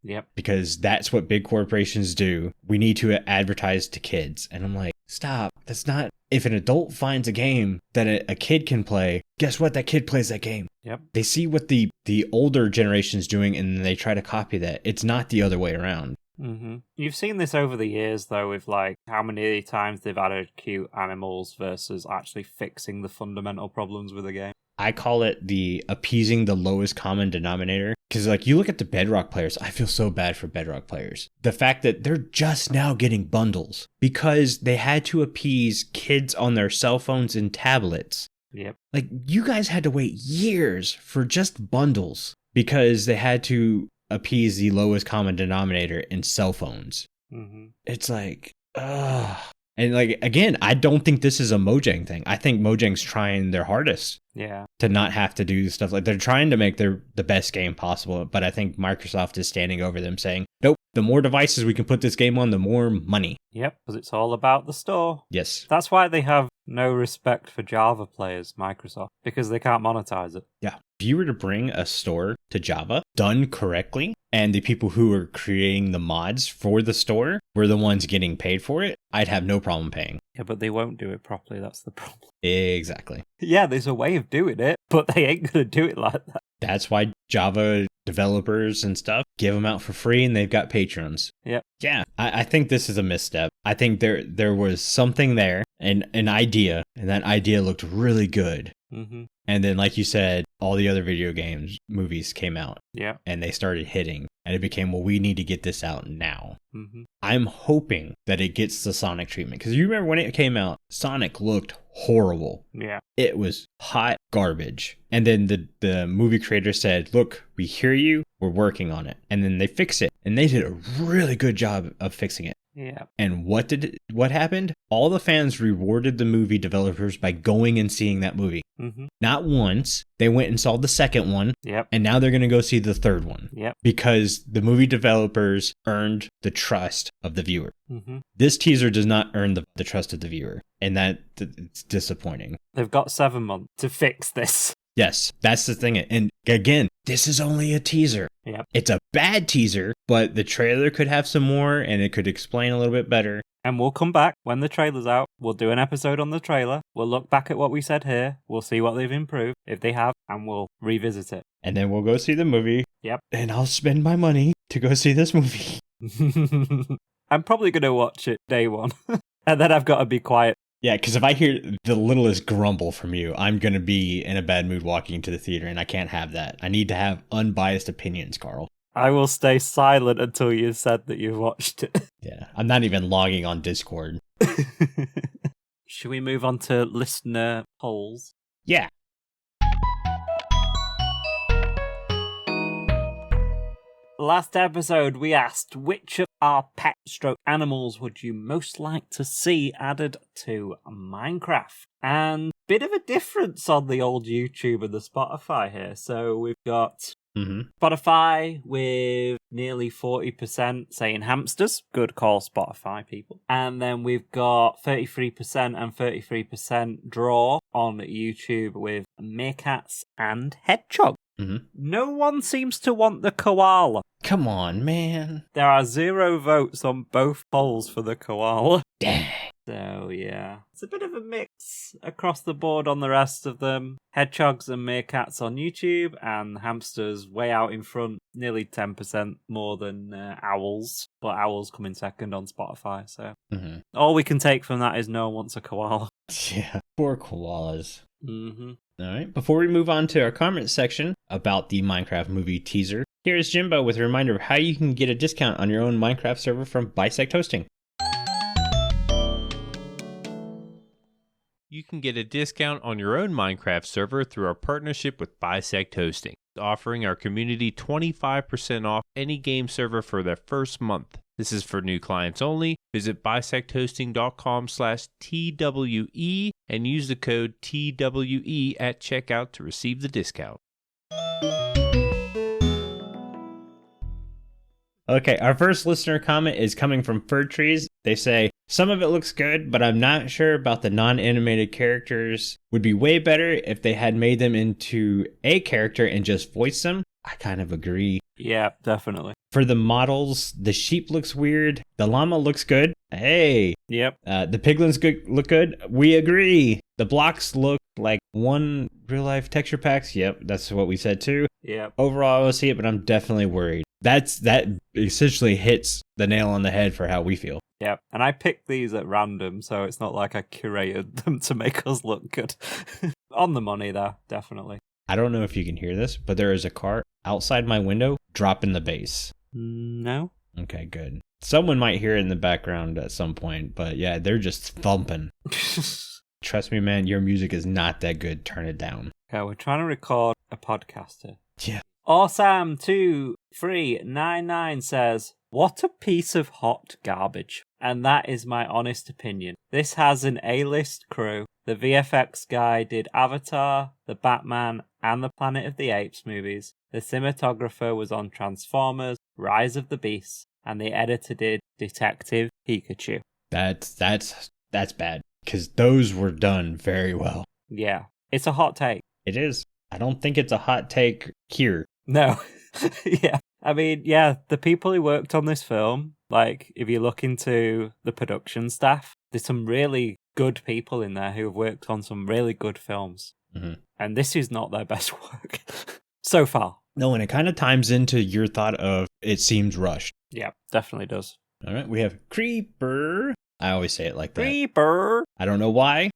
S2: Yep.
S1: Because that's what big corporations do. We need to advertise to kids. And I'm like, stop. That's not. If an adult finds a game that a kid can play, guess what? That kid plays that game.
S2: Yep.
S1: They see what the older generation's doing and they try to copy that. It's not the other way around.
S2: Mm-hmm. You've seen this over the years, though, with like how many times they've added cute animals versus actually fixing the fundamental problems with the game.
S1: I call it the appeasing the lowest common denominator. Because like you look at the Bedrock players, I feel so bad for Bedrock players. The fact that they're just now getting bundles because they had to appease kids on their cell phones and tablets.
S2: Yep.
S1: Like you guys had to wait years for just bundles because they had to appease the lowest common denominator in cell phones.
S2: Mm-hmm.
S1: It's like, ugh. And like, again, I don't think this is a Mojang thing. I think Mojang's trying their hardest to not have to do stuff. Like they're trying to make the best game possible. But I think Microsoft is standing over them saying, nope, the more devices we can put this game on, the more money.
S2: Yep, because it's all about the store.
S1: Yes.
S2: That's why they have no respect for Java players, Microsoft, because they can't monetize it.
S1: Yeah. If you were to bring a store to Java done correctly, and the people who are creating the mods for the store were the ones getting paid for it, I'd have no problem paying.
S2: Yeah, but they won't do it properly. That's the problem.
S1: Exactly.
S2: Yeah, there's a way of doing it, but they ain't going to do it like that.
S1: That's why Java developers and stuff give them out for free and they've got patrons.
S2: Yep.
S1: Yeah, I think this is a misstep. I think there was something there, an idea, and that idea looked really good.
S2: Mm-hmm.
S1: And then, like you said, all the other video games, movies came out.
S2: Yeah.
S1: And they started hitting. And it became, well, we need to get this out now.
S2: Mm-hmm.
S1: I'm hoping that it gets the Sonic treatment. Because you remember when it came out, Sonic looked horrible.
S2: Yeah.
S1: It was hot garbage. And then the movie creator said, look, we hear you. We're working on it. And then they fix it. And they did a really good job of fixing it.
S2: Yeah.
S1: And what happened? All the fans rewarded the movie developers by going and seeing that movie.
S2: Mm-hmm.
S1: Not once. They went and saw the second one.
S2: Yep.
S1: And now they're going to go see the third one.
S2: Yep.
S1: Because the movie developers earned the trust of the viewer.
S2: Mm-hmm.
S1: This teaser does not earn the trust of the viewer. And it's disappointing.
S2: They've got 7 months to fix this.
S1: Yes, that's the thing. And again, this is only a teaser.
S2: Yep.
S1: It's a bad teaser, but the trailer could have some more and it could explain a little bit better.
S2: And we'll come back when the trailer's out. We'll do an episode on the trailer. We'll look back at what we said here. We'll see what they've improved, if they have, and we'll revisit it.
S1: And then we'll go see the movie.
S2: Yep.
S1: And I'll spend my money to go see this movie.
S2: I'm probably going to watch it day one. And then I've got to be quiet.
S1: Yeah, because if I hear the littlest grumble from you, I'm going to be in a bad mood walking into the theater, and I can't have that. I need to have unbiased opinions, Carl.
S2: I will stay silent until you've said that you've watched it.
S1: Yeah, I'm not even logging on Discord.
S2: Should we move on to listener polls?
S1: Yeah.
S2: Last episode, we asked which of our pet stroke animals would you most like to see added to Minecraft? And bit of a difference on the old YouTube and the Spotify here. So we've got
S1: Mm-hmm.
S2: Spotify with nearly 40% saying hamsters. Good call, Spotify people. And then we've got 33% and 33% draw on YouTube with meerkats and hedgehog.
S1: Mm-hmm.
S2: No one seems to want the koala.
S1: Come on, man.
S2: There are 0 votes on both polls for the koala.
S1: Dang.
S2: So, yeah. It's a bit of a mix across the board on the rest of them. Hedgehogs and meerkats on YouTube, and hamsters way out in front, nearly 10% more than owls. But owls come in second on Spotify, so...
S1: Mm-hmm.
S2: All we can take from that is no one wants a koala.
S1: Yeah, poor koalas.
S2: Mm-hmm.
S1: All right, before we move on to our comment section about the Minecraft movie teaser, here's Jimbo with a reminder of how you can get a discount on your own Minecraft server from Bisect Hosting.
S3: You can get a discount on your own Minecraft server through our partnership with Bisect Hosting, offering our community 25% off any game server for their first month. This is for new clients only. Visit bisecthosting.com/TWE and use the code TWE at checkout to receive the discount.
S1: Okay, our first listener comment is coming from Fir Trees. They say, some of it looks good, but I'm not sure about the non-animated characters. Would be way better if they had made them into a character and just voiced them. I kind of agree.
S2: Yeah, definitely.
S1: For the models, the sheep looks weird. The llama looks good. Hey.
S2: Yep.
S1: The piglins look good. We agree. The blocks look like one real-life texture packs. Yep, that's what we said too.
S2: Yep.
S1: Overall, I will see it, but I'm definitely worried. That essentially hits the nail on the head for how we feel.
S2: Yep. And I picked these at random, so it's not like I curated them to make us look good. On the money, though, definitely.
S1: I don't know if you can hear this, but there is a car outside my window dropping the bass.
S2: No.
S1: Okay, good. Someone might hear it in the background at some point, but yeah, they're just thumping. Trust me, man, your music is not that good. Turn it down.
S2: Okay, we're trying to record a podcast here.
S1: Yeah.
S2: Awesome2399 says, what a piece of hot garbage. And that is my honest opinion. This has an A-list crew. The VFX guy did Avatar, the Batman, and the Planet of the Apes movies. The cinematographer was on Transformers, Rise of the Beasts, and the editor did Detective Pikachu.
S1: That's bad, because those were done very well.
S2: Yeah, it's a hot take.
S1: It is. I don't think it's a hot take here.
S2: No. Yeah. I mean, yeah, the people who worked on this film, like, if you look into the production staff, there's some really good people in there who have worked on some really good films.
S1: Mm-hmm.
S2: And this is not their best work so far.
S1: No, and it kind of ties into your thought of it seems rushed.
S2: Yeah, definitely does.
S1: All right, we have Creeper. I always say it like that.
S2: Creeper!
S1: I don't know why.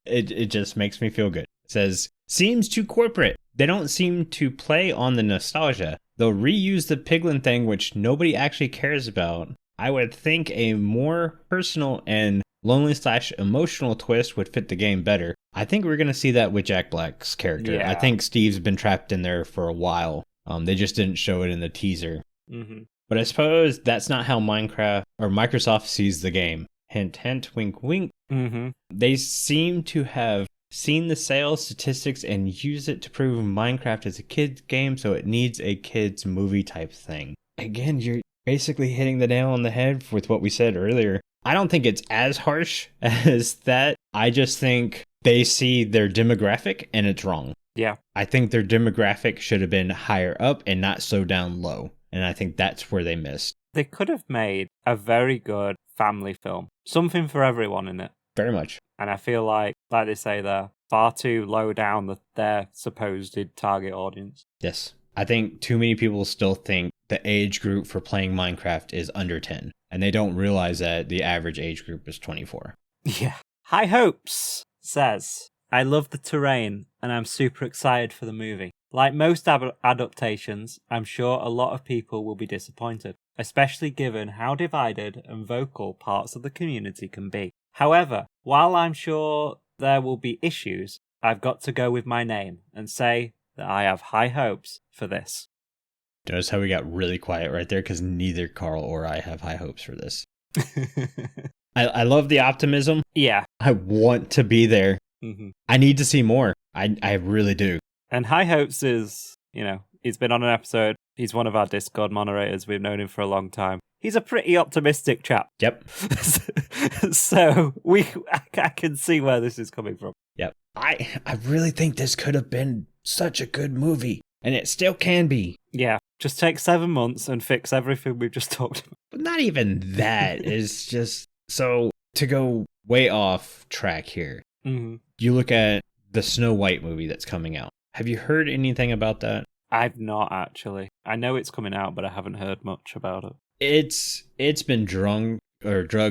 S1: It just makes me feel good. It says, seems too corporate. They don't seem to play on the nostalgia. They'll reuse the piglin thing, which nobody actually cares about. I would think a more personal and lonely/emotional twist would fit the game better. I think we're going to see that with Jack Black's character.
S2: Yeah.
S1: I think Steve's been trapped in there for a while. They just didn't show it in the teaser.
S2: Mm-hmm.
S1: But I suppose that's not how Minecraft or Microsoft sees the game. Hint, hint, wink, wink.
S2: Mm-hmm.
S1: They seem to have seen the sales statistics and use it to prove Minecraft is a kid's game, so it needs a kid's movie type thing. Again, you're basically hitting the nail on the head with what we said earlier. I don't think it's as harsh as that. I just think they see their demographic and it's wrong.
S2: Yeah.
S1: I think their demographic should have been higher up and not so down low. And I think that's where they missed.
S2: They could have made a very good family film. Something for everyone in it.
S1: Very much.
S2: And I feel like they say, they're far too low down their supposed target audience.
S1: Yes. I think too many people still think the age group for playing Minecraft is under 10. And they don't realize that the average age group is 24.
S2: Yeah. High Hopes says, I love the terrain and I'm super excited for the movie. Like most adaptations, I'm sure a lot of people will be disappointed, especially given how divided and vocal parts of the community can be. However, while I'm sure there will be issues, I've got to go with my name and say that I have high hopes for this.
S1: Notice how we got really quiet right there because neither Carl or I have high hopes for this. I love the optimism.
S2: Yeah.
S1: I want to be there.
S2: Mm-hmm.
S1: I need to see more. I really do.
S2: And High Hopes is He's been on an episode. He's one of our Discord moderators. We've known him for a long time. He's a pretty optimistic chap.
S1: Yep.
S2: So I can see where this is coming from.
S1: Yep. I really think this could have been such a good movie, and it still can be.
S2: Yeah. Just take 7 months and fix everything we've just talked about.
S1: But not even that. It's just... So, to go way off track here, you look at the Snow White movie that's coming out. Have you heard anything about that?
S2: I've not, actually. I know it's coming out, but I haven't heard much about it.
S1: It's been drugged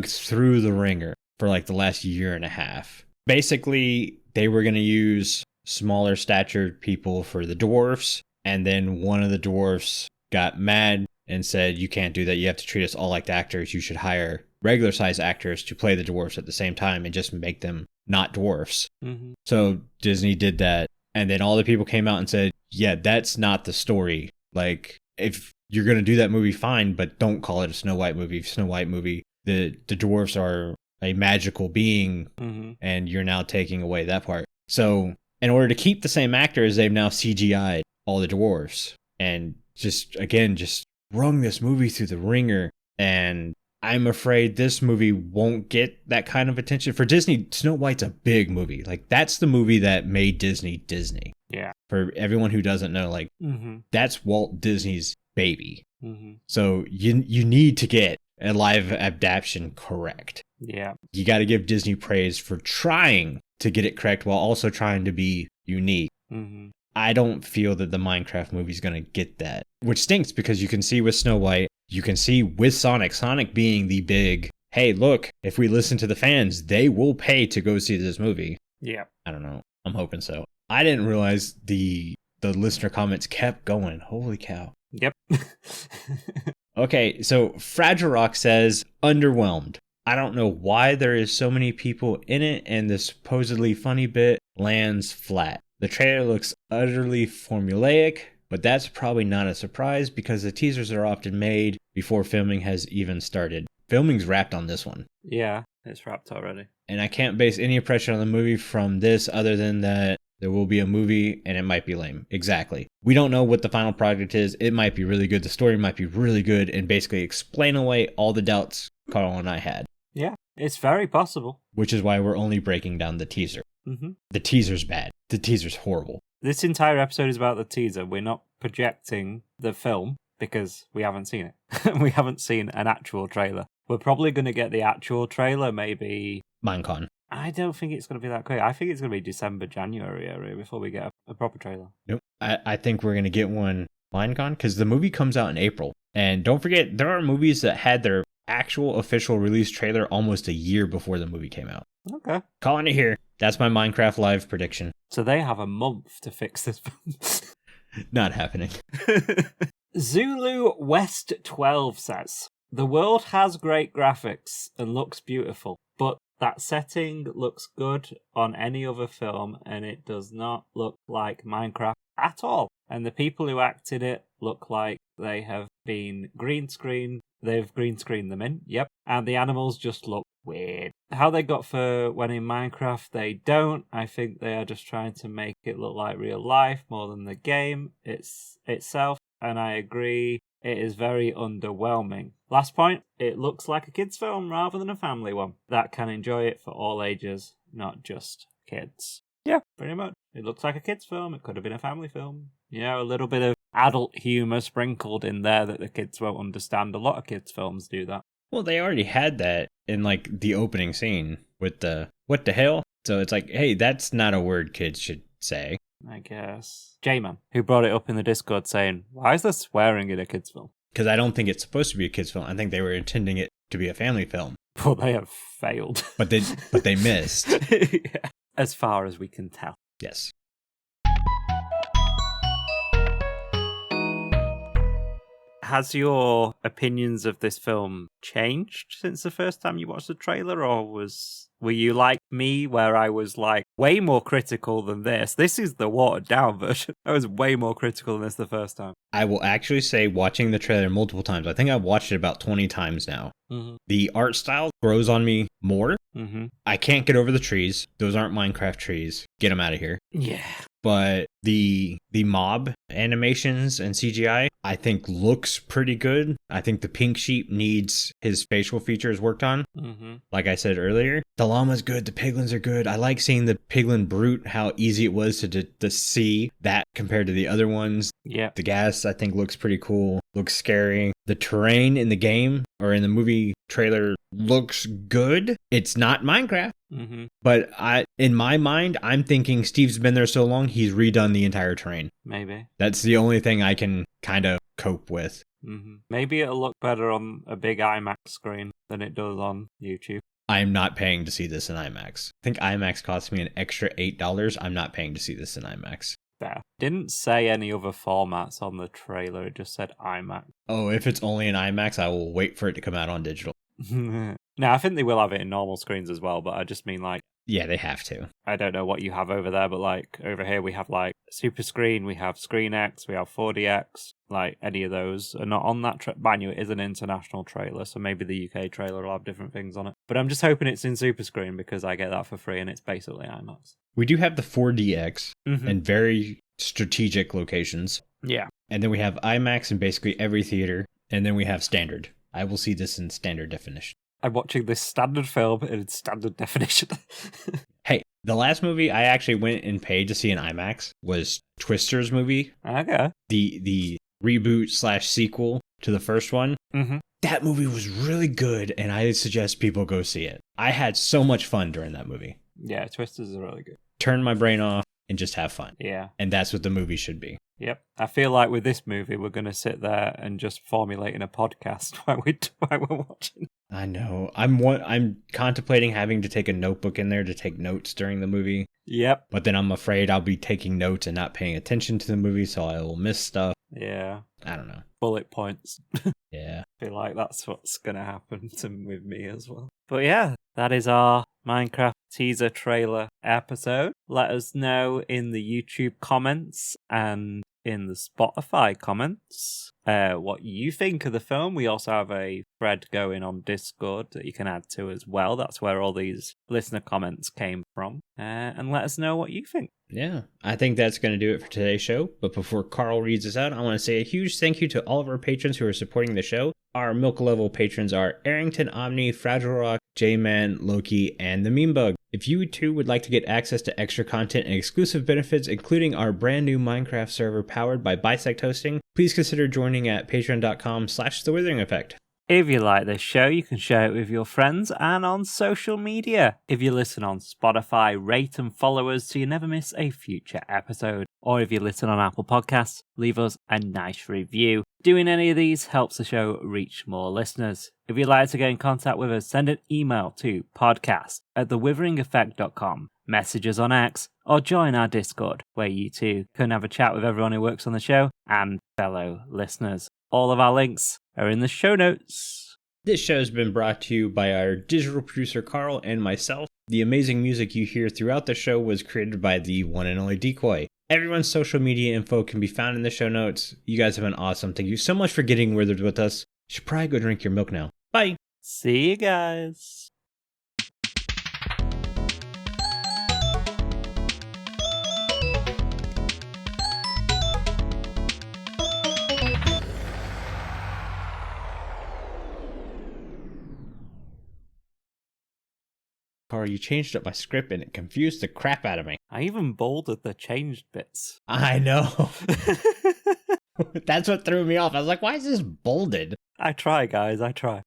S1: through the ringer for like the last year and a half. Basically, they were going to use smaller statured people for the dwarfs, and then one of the dwarfs got mad and said, you can't do that. You have to treat us all like actors. You should hire regular size actors to play the dwarfs at the same time and just make them not dwarfs. So Disney did that. And then all the people came out and said, yeah, that's not the story. Like, if you're going to do that movie, fine, but don't call it a Snow White movie. Snow White movie, the dwarfs are a magical being, and you're now taking away that part. So in order to keep the same actors, they've now CGI'd all the dwarfs and just rung this movie through the ringer. And I'm afraid this movie won't get that kind of attention. For Disney, Snow White's a big movie. Like, that's the movie that made Disney Disney.
S2: Yeah.
S1: For everyone who doesn't know, like, that's Walt Disney's baby. So you need to get a live adaptation correct.
S2: Yeah.
S1: You got to give Disney praise for trying to get it correct while also trying to be unique. I don't feel that the Minecraft movie is going to get that, which stinks because you can see with Snow White, you can see with Sonic being the big, hey, look, if we listen to the fans, they will pay to go see this movie.
S2: Yeah.
S1: I don't know. I'm hoping so. I didn't realize the listener comments kept going. Holy cow.
S2: Yep.
S1: Okay, so FragileRock says, underwhelmed. I don't know why there is so many people in it and the supposedly funny bit lands flat. The trailer looks utterly formulaic, but that's probably not a surprise because the teasers are often made before filming has even started. Filming's wrapped on this one.
S2: Yeah, it's wrapped already.
S1: And I can't base any impression on the movie from this other than that there will be a movie and it might be lame. Exactly. We don't know what the final project is. It might be really good. The story might be really good and basically explain away all the doubts Carl and I had.
S2: Yeah, it's very possible.
S1: Which is why we're only breaking down the teaser. The teaser's bad. The teaser's horrible.
S2: This entire episode is about the teaser. We're not projecting the film because we haven't seen it. We haven't seen an actual trailer. We're probably going to get the actual trailer maybe...
S1: Minecon.
S2: I don't think it's going to be that quick. I think it's going to be December, January area before we get a proper trailer.
S1: Nope. I think we're going to get one Minecon because the movie comes out in April. And don't forget, there are movies that had their actual official release trailer almost a year before the movie came out.
S2: Okay.
S1: Calling it here. That's my Minecraft Live prediction.
S2: So they have a month to fix this film.
S1: Not happening.
S2: Zulu West 12 says, the world has great graphics and looks beautiful, but that setting looks good on any other film and it does not look like Minecraft at all. And the people who act in it look like they have been green screened. They've green screened them in, yep. And the animals just look weird. How they got for when in Minecraft, they don't. I think they are just trying to make it look like real life more than the game itself. And I agree, it is very underwhelming. Last point, it looks like a kid's film rather than a family one that can enjoy it for all ages, not just kids. Yeah, pretty much. It looks like a kid's film. It could have been a family film. A little bit of adult humour sprinkled in there that the kids won't understand. A lot of kids' films do that.
S1: Well, they already had that in like the opening scene with the what the hell? So it's like, hey, that's not a word kids should say.
S2: I guess. J-Man, who brought it up in the Discord saying, why is there swearing in a kids' film?
S1: Because I don't think it's supposed to be a kids' film. I think they were intending it to be a family film.
S2: But they have failed.
S1: But they missed.
S2: Yeah. As far as we can tell. Has your opinions of this film changed since the first time you watched the trailer, or were you like me, where I was like way more critical than this? This is the watered down version. I was way more critical than this the first time.
S1: I will actually say, watching the trailer multiple times, I think I've watched it about 20 times now.
S2: Mm-hmm.
S1: The art style grows on me more.
S2: Mm-hmm.
S1: I can't get over the trees. Those aren't Minecraft trees. Get them out of here.
S2: Yeah.
S1: But the mob animations and CGI, I think looks pretty good. I think the pink sheep needs his facial features worked on.
S2: Mm-hmm.
S1: Like I said earlier, the llama's good. The piglins are good. I like seeing the piglin brute, how easy it was to see that compared to the other ones.
S2: Yeah.
S1: The gas, I think, looks pretty cool. Looks scary. The terrain in the game or in the movie trailer looks good. It's not Minecraft.
S2: Mm-hmm.
S1: But in my mind, I'm thinking Steve's been there so long, he's redone the entire terrain.
S2: Maybe.
S1: That's the only thing I can kind of cope with.
S2: Mm-hmm. Maybe it'll look better on a big IMAX screen than it does on YouTube.
S1: I'm not paying to see this in IMAX. I think IMAX cost me an extra $8. I'm not paying to see this in IMAX.
S2: Fair. Didn't say any other formats on the trailer, it just said IMAX.
S1: Oh, if it's only in IMAX, I will wait for it to come out on digital.
S2: No, I think they will have it in normal screens as well, but I just mean like...
S1: Yeah, they have to.
S2: I don't know what you have over there, but like over here we have like Super Screen, we have Screen X, we have 4DX, like any of those are not on that. Mind you, it is an international trailer, so maybe the UK trailer will have different things on it. But I'm just hoping it's in Super Screen because I get that for free and it's basically IMAX.
S1: We do have the 4DX
S2: Mm-hmm.
S1: in very strategic locations.
S2: Yeah.
S1: And then we have IMAX in basically every theater. And then we have standard. I will see this in standard definition.
S2: I'm watching this standard film in standard definition.
S1: Hey, the last movie I actually went and paid to see in IMAX was Twister's movie.
S2: Okay.
S1: The reboot / sequel to the first one.
S2: Mm-hmm.
S1: That movie was really good, and I suggest people go see it. I had so much fun during that movie.
S2: Yeah, Twisters are really good.
S1: Turn my brain off and just have fun.
S2: Yeah.
S1: And that's what the movie should be.
S2: Yep. I feel like with this movie, we're going to sit there and just formulating a podcast while we're watching.
S1: I know. I'm contemplating having to take a notebook in there to take notes during the movie.
S2: Yep.
S1: But then I'm afraid I'll be taking notes and not paying attention to the movie, so I will miss stuff.
S2: Yeah.
S1: I don't know.
S2: Bullet points.
S1: Yeah.
S2: I feel like that's what's going to happen with me as well. But yeah, that is our Minecraft teaser trailer episode. Let us know in the YouTube comments and in the Spotify comments what you think of the film. We also have a thread going on Discord that you can add to as well. That's where all these listener comments came from. And let us know what you think.
S1: Yeah, I think that's going to do it for today's show. But before Carl reads us out, I want to say a huge thank you to all of our patrons who are supporting the show. Our milk level patrons are Aerington, Omni, FragileRock, J-Man, Loki, and the Meme Bug. If you too would like to get access to extra content and exclusive benefits, including our brand new Minecraft server powered by Bisect Hosting, please consider joining at patreon.com/The Withering Effect.
S2: If you like this show, you can share it with your friends and on social media. If you listen on Spotify, rate and follow us so you never miss a future episode. Or if you listen on Apple Podcasts, leave us a nice review. Doing any of these helps the show reach more listeners. If you'd like to get in contact with us, send an email to podcast@thewitheringeffect.com, message us on X, or join our Discord, where you too can have a chat with everyone who works on the show and fellow listeners. All of our links are in the show notes.
S1: This show has been brought to you by our digital producer Carl and myself. The amazing music you hear throughout the show was created by the one and only Decoy. Everyone's social media info can be found in the show notes. You guys have been awesome. Thank you so much for getting withered with us. You should probably go drink your milk now. Bye.
S2: See you guys.
S1: Carl, you changed up my script and it confused the crap out of me.
S2: I even bolded the changed bits.
S1: I know. That's what threw me off. I was like, why is this bolded?
S2: I try, guys, I try.